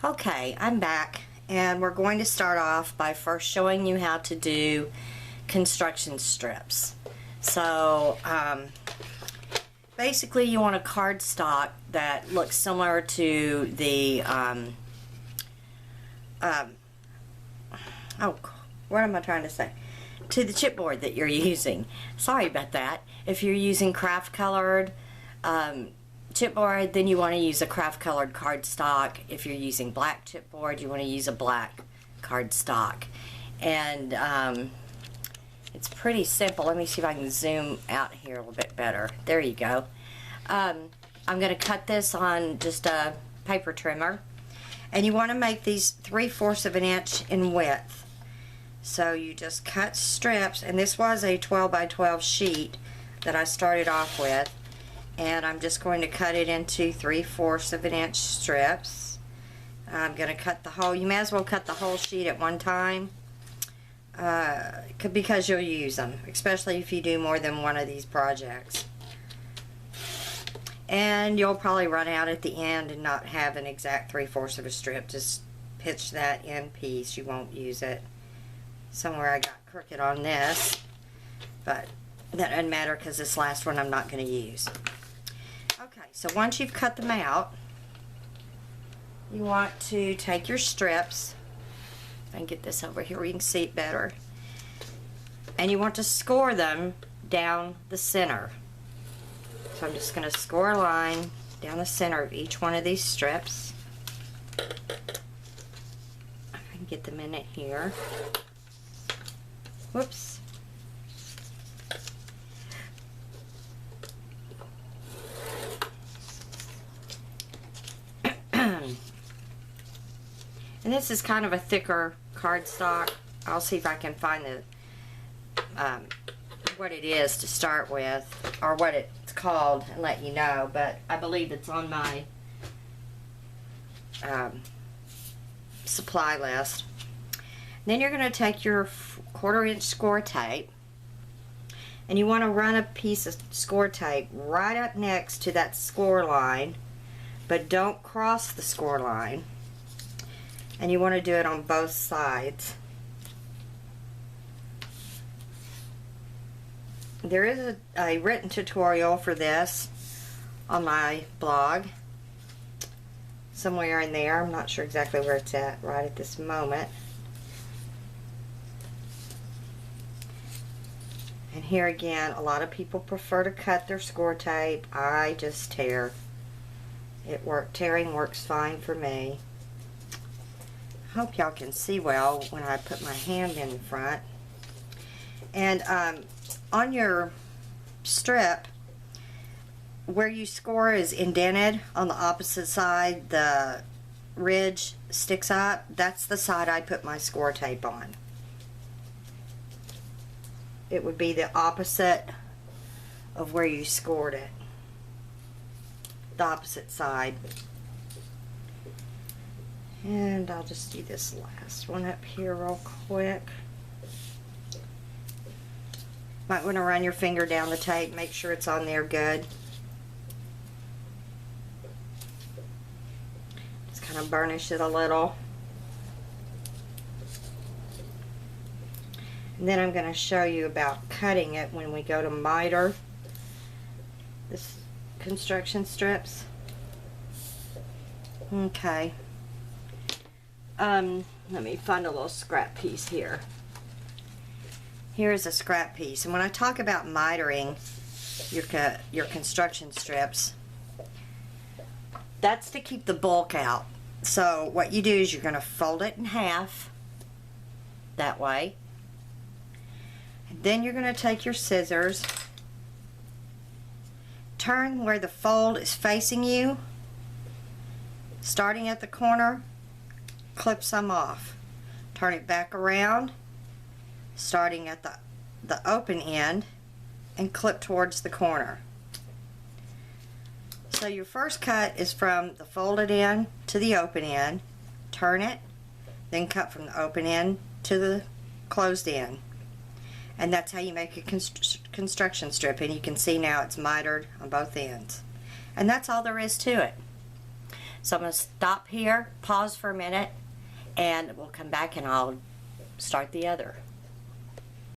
Okay, I'm back, and we're going to start off by first showing you how to do construction strips. So basically you want a cardstock that looks similar to the what am I trying to say? To the chipboard that you're using. Sorry about that. If you're using craft colored chipboard, then you want to use a craft colored cardstock. If you're using black chipboard, you want to use a black cardstock. And it's pretty simple. Let me see if I can zoom out here a little bit better. There you go. I'm going to cut this on just a paper trimmer, and you want to make these 3/4 of an inch in width. So you just cut strips, and this was a 12 by 12 sheet that I started off with, and I'm just going to cut it into 3/4 of an inch strips. I'm going to cut the whole, you may as well cut the whole sheet at one time because you'll use them, especially if you do more than one of these projects. And you'll probably run out at the end and not have an exact 3/4 of a strip. Just pitch that in piece. You won't use it. Somewhere I got crooked on this, but that doesn't matter because this last one I'm not going to use. Okay, so once you've cut them out, you want to take your strips, and get this over here where you can see it better, and you want to score them down the center. So I'm just going to score a line down the center of each one of these strips. I can get them in it here. Whoops. And this is kind of a thicker cardstock. I'll see if I can find the what it is to start with, or what it's called, and let you know, but I believe it's on my supply list. Then you're going to take your 1/4 inch score tape, and you want to run a piece of score tape right up next to that score line, but don't cross the score line, and you want to do it on both sides. There is a written tutorial for this on my blog somewhere in there. I'm not sure exactly where it's at right at this moment. And here again, a lot of people prefer to cut their score tape. I just tear. Tearing works fine for me. I hope y'all can see well when I put my hand in front. And on your strip, where you score is indented on the opposite side. The ridge sticks up. That's the side I put my score tape on. It would be the opposite of where you scored it. The opposite side. And I'll just do this last one up here real quick. Might want to run your finger down the tape, make sure it's on there good. Just kind of burnish it a little. And then I'm going to show you about cutting it when we go to miter this construction strips. Okay. Let me find a little scrap piece here. Here's a scrap piece, and when I talk about mitering your construction strips, that's to keep the bulk out. So what you do is you're going to fold it in half that way. Then you're going to take your scissors, turn where the fold is facing you, starting at the corner, clip some off. Turn it back around, starting at the open end, and clip towards the corner. So your first cut is from the folded end to the open end, turn it, then cut from the open end to the closed end. And that's how you make a construction strip, and you can see now it's mitered on both ends. And that's all there is to it. So I'm going to stop here, pause for a minute, and we'll come back and I'll start the other.